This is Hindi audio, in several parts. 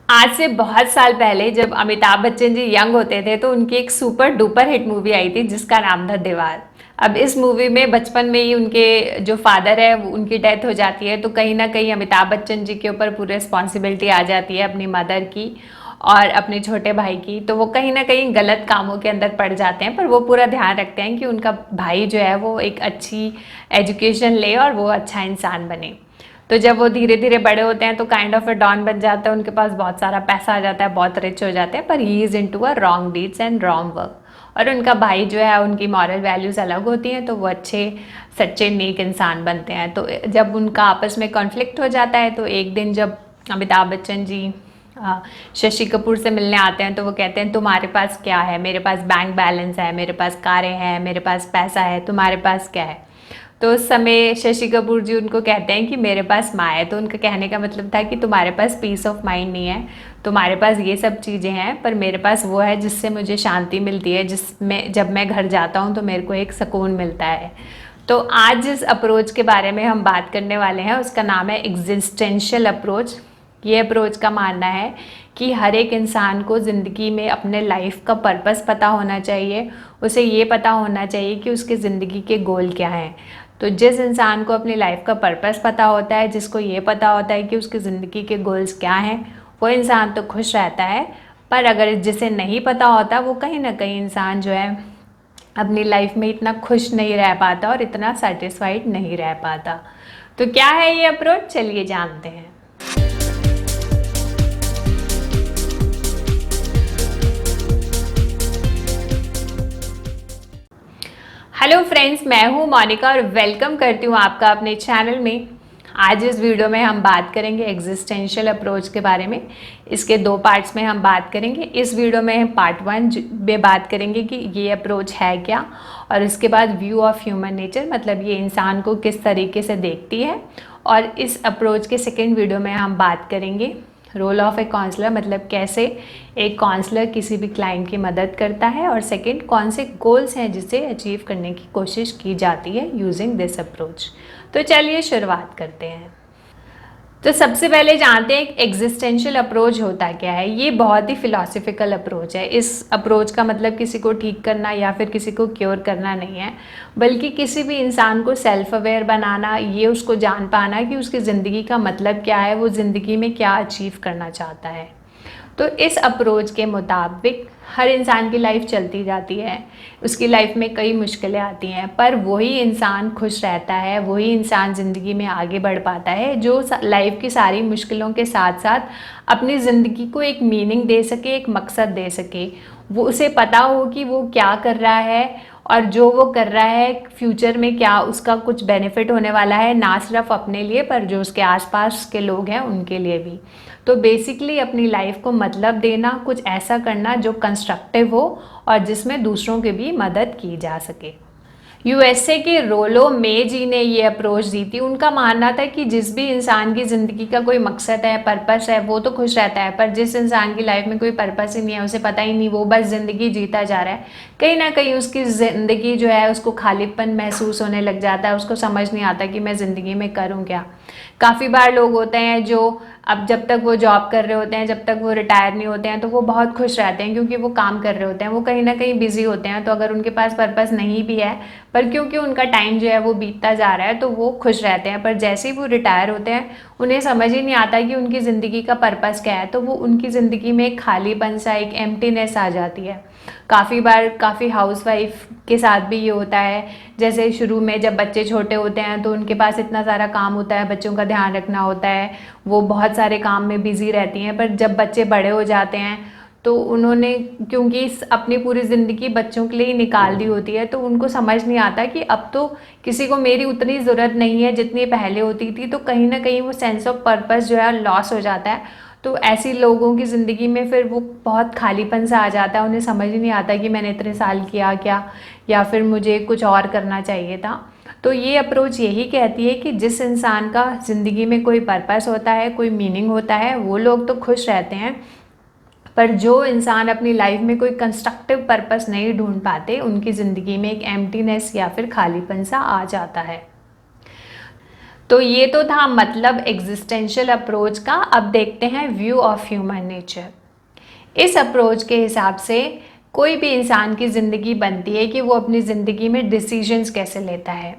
आज से बहुत साल पहले जब अमिताभ बच्चन जी यंग होते थे तो उनकी एक सुपर डुपर हिट मूवी आई थी जिसका नाम था दीवार। अब इस मूवी में बचपन में ही उनके जो फादर है उनकी डेथ हो जाती है, तो कहीं ना कहीं अमिताभ बच्चन जी के ऊपर पूरी रिस्पॉन्सिबिलिटी आ जाती है अपनी मदर की और अपने छोटे भाई की। तो वो कहीं ना कहीं गलत कामों के अंदर पड़ जाते हैं, पर वो पूरा ध्यान रखते हैं कि उनका भाई जो है वो एक अच्छी एजुकेशन ले और वो अच्छा इंसान बने। तो जब वो धीरे धीरे बड़े होते हैं तो काइंड ऑफ अ डॉन बन जाता है, उनके पास बहुत सारा पैसा आ जाता है, बहुत रिच हो जाते हैं, पर he is into a wrong deeds and wrong work. और उनका भाई जो है उनकी मॉरल वैल्यूज़ अलग होती हैं, तो वो अच्छे सच्चे नेक इंसान बनते हैं। तो जब उनका आपस में कॉन्फ्लिक्ट हो जाता है तो एक दिन जब अमिताभ बच्चन जी शशि कपूर से मिलने आते हैं तो वो कहते हैं तुम्हारे पास क्या है, मेरे पास बैंक बैलेंस है, मेरे पास कारें हैं, मेरे पास पैसा है, तुम्हारे पास क्या है। तो उस समय शशि कपूर जी उनको कहते हैं कि मेरे पास माँ है। तो उनका कहने का मतलब था कि तुम्हारे पास पीस ऑफ माइंड नहीं है, तुम्हारे पास ये सब चीज़ें हैं, पर मेरे पास वो है जिससे मुझे शांति मिलती है, जिसमें जब मैं घर जाता हूँ तो मेरे को एक सुकून मिलता है। तो आज जिस अप्रोच के बारे में हम बात करने वाले हैं उसका नाम है एग्जिस्टेंशियल अप्रोच। ये अप्रोच का मानना है कि हर एक इंसान को ज़िंदगी में अपने लाइफ का पर्पस पता होना चाहिए, उसे ये पता होना चाहिए कि उसके ज़िंदगी के गोल क्या हैं। तो जिस इंसान को अपनी लाइफ का पर्पस पता होता है, जिसको ये पता होता है कि उसकी ज़िंदगी के गोल्स क्या हैं, वो इंसान तो खुश रहता है। पर अगर जिसे नहीं पता होता वो कहीं ना कहीं इंसान जो है अपनी लाइफ में इतना खुश नहीं रह पाता और इतना सेटिस्फाइड नहीं रह पाता। तो क्या है ये अप्रोच, चलिए जानते हैं। हेलो फ्रेंड्स, मैं हूँ मोनिका और वेलकम करती हूँ आपका अपने चैनल में। आज इस वीडियो में हम बात करेंगे एग्जिस्टेंशियल अप्रोच के बारे में। इसके दो पार्ट्स में हम बात करेंगे। इस वीडियो में हम पार्ट 1 में बात करेंगे कि ये अप्रोच है क्या, और इसके बाद व्यू ऑफ ह्यूमन नेचर, मतलब ये इंसान को किस तरीके से देखती है। और इस अप्रोच के सेकेंड वीडियो में हम बात करेंगे रोल ऑफ ए काउंसलर, मतलब कैसे एक काउंसलर किसी भी क्लाइंट की मदद करता है, और सेकंड कौन से गोल्स हैं जिसे अचीव करने की कोशिश की जाती है यूजिंग दिस अप्रोच। तो चलिए शुरुआत करते हैं। तो सबसे पहले जानते हैं एग्जिस्टेंशियल अप्रोच होता क्या है। ये बहुत ही फिलोसफिकल अप्रोच है। इस अप्रोच का मतलब किसी को ठीक करना या फिर किसी को क्योर करना नहीं है, बल्कि किसी भी इंसान को सेल्फ अवेयर बनाना, ये उसको जान पाना कि उसकी ज़िंदगी का मतलब क्या है, वो ज़िंदगी में क्या अचीव करना चाहता है। तो इस अप्रोच के मुताबिक हर इंसान की लाइफ चलती जाती है, उसकी लाइफ में कई मुश्किलें आती हैं, पर वही इंसान खुश रहता है, वही इंसान ज़िंदगी में आगे बढ़ पाता है जो लाइफ की सारी मुश्किलों के साथ साथ अपनी ज़िंदगी को एक मीनिंग दे सके, एक मकसद दे सके। वो उसे पता हो कि वो क्या कर रहा है और जो वो कर रहा है फ्यूचर में क्या उसका कुछ बेनिफिट होने वाला है, ना सिर्फ अपने लिए पर जो उसके आसपास के लोग हैं उनके लिए भी। तो बेसिकली अपनी लाइफ को मतलब देना, कुछ ऐसा करना जो कंस्ट्रक्टिव हो और जिसमें दूसरों की भी मदद की जा सके। यूएसए के रोलो मे जी ने ये अप्रोच दी थी। उनका मानना था कि जिस भी इंसान की ज़िंदगी का कोई मकसद है, पर्पस है, वो तो खुश रहता है, पर जिस इंसान की लाइफ में कोई पर्पस ही नहीं है, उसे पता ही नहीं, वो बस ज़िंदगी जीता जा रहा है, कहीं ना कहीं उसकी ज़िंदगी जो है उसको खालीपन महसूस होने लग जाता है, उसको समझ नहीं आता कि मैं ज़िंदगी में करूँ क्या। काफ़ी बार लोग होते हैं जो अब जब तक वो जॉब कर रहे होते हैं, जब तक वो रिटायर नहीं होते हैं, तो वो बहुत खुश रहते हैं क्योंकि वो काम कर रहे होते हैं, वो कहीं ना कहीं बिजी होते हैं। तो अगर उनके पास पर्पस नहीं भी है, पर क्योंकि उनका टाइम जो है वो बीतता जा रहा है, तो वो खुश रहते हैं। पर जैसे ही वो रिटायर होते हैं उन्हें समझ ही नहीं आता कि उनकी ज़िंदगी का पर्पस क्या है, तो वो उनकी ज़िंदगी में एक खालीपन सा, एक एम्प्टीनेस आ जाती है। काफ़ी बार काफ़ी हाउसवाइफ के साथ भी ये होता है। जैसे शुरू में जब बच्चे छोटे होते हैं तो उनके पास इतना सारा काम होता है, बच्चों का ध्यान रखना होता है, वो बहुत सारे काम में बिज़ी रहती हैं। पर जब बच्चे बड़े हो जाते हैं तो उन्होंने क्योंकि अपनी पूरी ज़िंदगी बच्चों के लिए ही निकाल दी होती है, तो उनको समझ नहीं आता कि अब तो किसी को मेरी उतनी ज़रूरत नहीं है जितनी पहले होती थी। तो कहीं ना कहीं वो सेंस ऑफ पर्पस जो है लॉस हो जाता है। तो ऐसी लोगों की ज़िंदगी में फिर वो बहुत खालीपन सा आ जाता है, उन्हें समझ ही नहीं आता कि मैंने इतने साल किया क्या, या फिर मुझे कुछ और करना चाहिए था। तो ये अप्रोच यही कहती है कि जिस इंसान का ज़िंदगी में कोई पर्पस होता है, कोई मीनिंग होता है, वो लोग तो खुश रहते हैं, पर जो इंसान अपनी लाइफ में कोई कंस्ट्रक्टिव पर्पस नहीं ढूंढ पाते, उनकी ज़िंदगी में एक एम्प्टीनेस या फिर खालीपन सा आ जाता है। तो ये तो था मतलब एग्जिस्टेंशियल अप्रोच का। अब देखते हैं व्यू ऑफ ह्यूमन नेचर। इस अप्रोच के हिसाब से कोई भी इंसान की ज़िंदगी बनती है कि वो अपनी ज़िंदगी में डिसीजंस कैसे लेता है।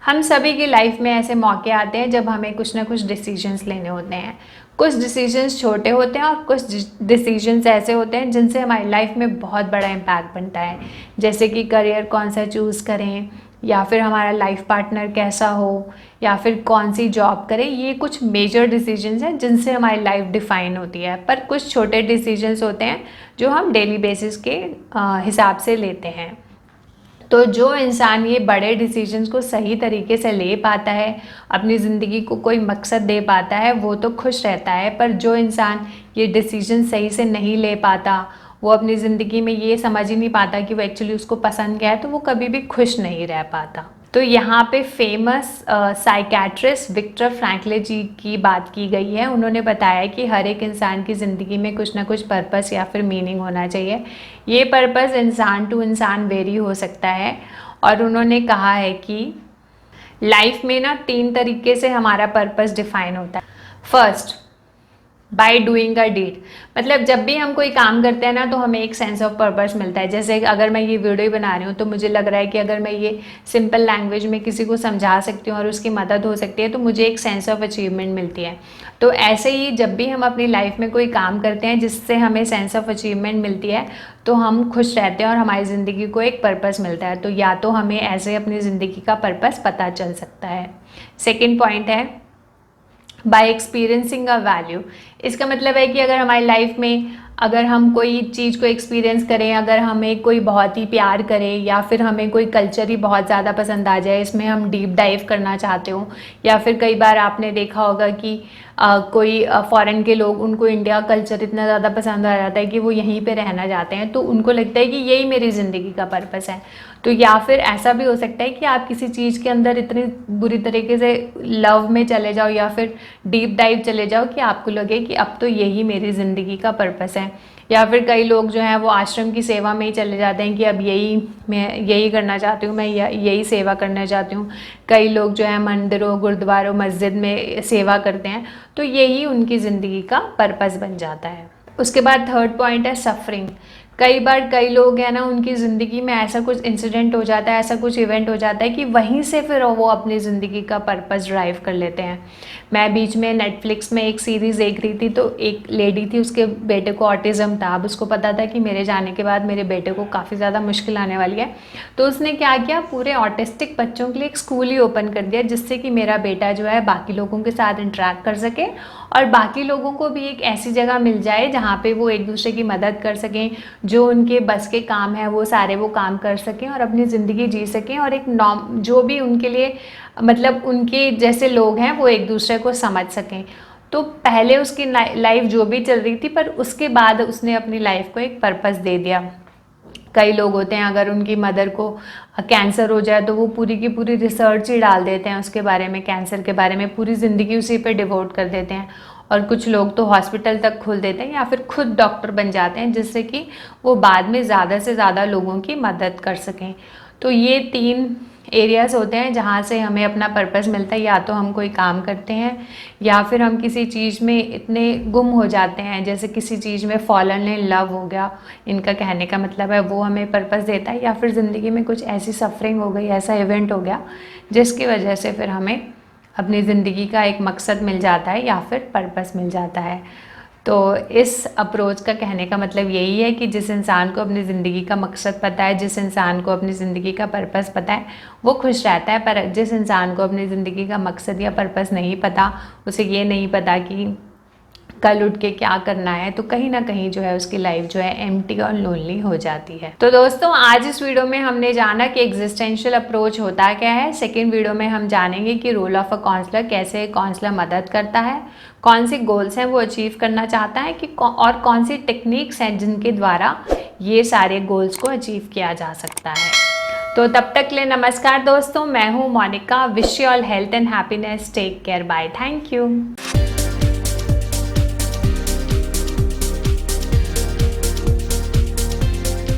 हम सभी की लाइफ में ऐसे मौके आते हैं जब हमें कुछ ना कुछ डिसीजंस लेने होते हैं। कुछ डिसीजंस छोटे होते हैं और कुछ डिसीजंस ऐसे होते हैं जिनसे हमारी लाइफ में बहुत बड़ा इम्पैक्ट बनता है। जैसे कि करियर कौन सा चूज़ करें, या फिर हमारा लाइफ पार्टनर कैसा हो, या फिर कौन सी जॉब करें। ये कुछ मेजर डिसीजंस हैं जिनसे हमारी लाइफ डिफ़ाइन होती है। पर कुछ छोटे डिसीजंस होते हैं जो हम डेली बेसिस के हिसाब से लेते हैं। तो जो इंसान ये बड़े डिसीजंस को सही तरीके से ले पाता है, अपनी ज़िंदगी को कोई मकसद दे पाता है, वो तो खुश रहता है। पर जो इंसान ये डिसीजन सही से नहीं ले पाता, वो अपनी ज़िंदगी में ये समझ ही नहीं पाता कि वो एक्चुअली उसको पसंद क्या है, तो वो कभी भी खुश नहीं रह पाता। तो यहाँ पे फेमस साइकेट्रिस्ट विक्टर फ्रैंकल जी की बात की गई है। उन्होंने बताया कि हर एक इंसान की ज़िंदगी में कुछ ना कुछ पर्पस या फिर मीनिंग होना चाहिए। ये पर्पस इंसान टू इंसान वेरी हो सकता है। और उन्होंने कहा है कि लाइफ में ना 3 तरीके से हमारा पर्पस डिफाइन होता है। First, by doing a deed. मतलब जब भी हम कोई काम करते हैं ना तो हमें एक सेंस ऑफ पर्पस मिलता है। जैसे अगर मैं ये वीडियो बना रही हूँ तो मुझे लग रहा है कि अगर मैं ये सिंपल लैंग्वेज में किसी को समझा सकती हूँ और उसकी मदद हो सकती है तो मुझे एक सेंस ऑफ अचीवमेंट मिलती है। तो ऐसे ही जब भी हम अपनी लाइफ में कोई काम करते हैं जिससे हमें सेंस ऑफ अचीवमेंट मिलती है तो हम खुश रहते हैं और हमारी ज़िंदगी को एक पर्पस मिलता है। तो या तो हमें ऐसे अपनी ज़िंदगी का पर्पस पता चल सकता है। सेकेंड पॉइंट है बाय एक्सपीरियंसिंग अ वैल्यू। इसका मतलब है कि अगर हमारी लाइफ में अगर हम कोई चीज़ को एक्सपीरियंस करें, अगर हमें कोई बहुत ही प्यार करे या फिर हमें कोई कल्चर ही बहुत ज़्यादा पसंद आ जाए, इसमें हम डीप डाइव करना चाहते हो, या फिर कई बार आपने देखा होगा कि कोई फॉरेन के लोग, उनको इंडिया कल्चर इतना ज़्यादा पसंद आ जाता है कि वो यहीं पे रहना चाहते हैं, तो उनको लगता है कि यही मेरी ज़िंदगी का पर्पस है। तो या फिर ऐसा भी हो सकता है कि आप किसी चीज़ के अंदर इतनी बुरी तरीके से लव में चले जाओ या फिर डीप डाइव चले जाओ कि आपको लगे कि अब तो यही मेरी ज़िंदगी का पर्पस है। या फिर कई लोग जो हैं वो आश्रम की सेवा में ही चले जाते हैं कि अब मैं यही करना चाहती हूँ, मैं यही सेवा करना चाहती हूँ। कई लोग जो है मंदिरों, गुरुद्वारों, मस्जिद में सेवा करते हैं, तो यही उनकी ज़िंदगी का पर्पस बन जाता है। उसके बाद थर्ड पॉइंट है सफरिंग। कई बार कई लोग हैं ना, उनकी ज़िंदगी में ऐसा कुछ इंसिडेंट हो जाता है, ऐसा कुछ इवेंट हो जाता है कि वहीं से फिर वो अपनी ज़िंदगी का पर्पस ड्राइव कर लेते हैं। मैं बीच में नेटफ्लिक्स में एक सीरीज़ देख रही थी, तो एक लेडी थी, उसके बेटे को ऑटिज़म था। अब उसको पता था कि मेरे जाने के बाद मेरे बेटे को काफ़ी ज़्यादा मुश्किल आने वाली है, तो उसने क्या किया, पूरे ऑटिस्टिक बच्चों के लिए एक स्कूल ही ओपन कर दिया, जिससे कि मेरा बेटा जो है बाकी लोगों के साथ इंटरेक्ट कर सके और बाकी लोगों को भी एक ऐसी जगह मिल जाए जहाँ पे वो एक दूसरे की मदद कर सकें, जो उनके बस के काम है वो सारे वो काम कर सकें और अपनी ज़िंदगी जी सकें, और एक नॉर्म जो भी उनके लिए मतलब उनके जैसे लोग हैं वो एक दूसरे को समझ सकें। तो पहले उसकी लाइफ जो भी चल रही थी, पर उसके बाद उसने अपनी लाइफ को एक पर्पस दे दिया। कई लोग होते हैं, अगर उनकी मदर को कैंसर हो जाए तो वो पूरी की पूरी रिसर्च ही डाल देते हैं उसके बारे में, कैंसर के बारे में पूरी ज़िंदगी उसी पे डिवोट कर देते हैं। और कुछ लोग तो हॉस्पिटल तक खोल देते हैं या फिर खुद डॉक्टर बन जाते हैं, जिससे कि वो बाद में ज़्यादा से ज़्यादा लोगों की मदद कर सकें। तो ये 3 एरियाज़ होते हैं जहाँ से हमें अपना पर्पस मिलता है। या तो हम कोई काम करते हैं, या फिर हम किसी चीज़ में इतने गुम हो जाते हैं, जैसे किसी चीज़ में फॉलन इन लव हो गया, इनका कहने का मतलब है, वो हमें पर्पस देता है। या फिर ज़िंदगी में कुछ ऐसी सफरिंग हो गई, ऐसा इवेंट हो गया जिसकी वजह से फिर हमें अपनी ज़िंदगी का एक मकसद मिल जाता है या फिर पर्पस मिल जाता है। तो इस अप्रोच का कहने का मतलब यही है कि जिस इंसान को अपनी ज़िंदगी का मकसद पता है, जिस इंसान को अपनी ज़िंदगी का पर्पस पता है, वो खुश रहता है। पर जिस इंसान को अपनी ज़िंदगी का मकसद या पर्पस नहीं पता, उसे ये नहीं पता कि कल उठ के क्या करना है, तो कहीं ना कहीं जो है उसकी लाइफ जो है एम्प्टी और लोनली हो जाती है। तो दोस्तों, आज इस वीडियो में हमने जाना कि एग्जिस्टेंशियल अप्रोच होता क्या है। सेकेंड वीडियो में हम जानेंगे कि रोल ऑफ अ काउंसलर, कैसे काउंसलर मदद करता है, कौन सी गोल्स हैं वो अचीव करना चाहता है कि और कौन सी टेक्निक्स हैं जिनके द्वारा ये सारे गोल्स को अचीव किया जा सकता है। तो तब तक ले नमस्कार दोस्तों, मैं हूँ Monika. Wish you all health and happiness. Take care, bye, thank you.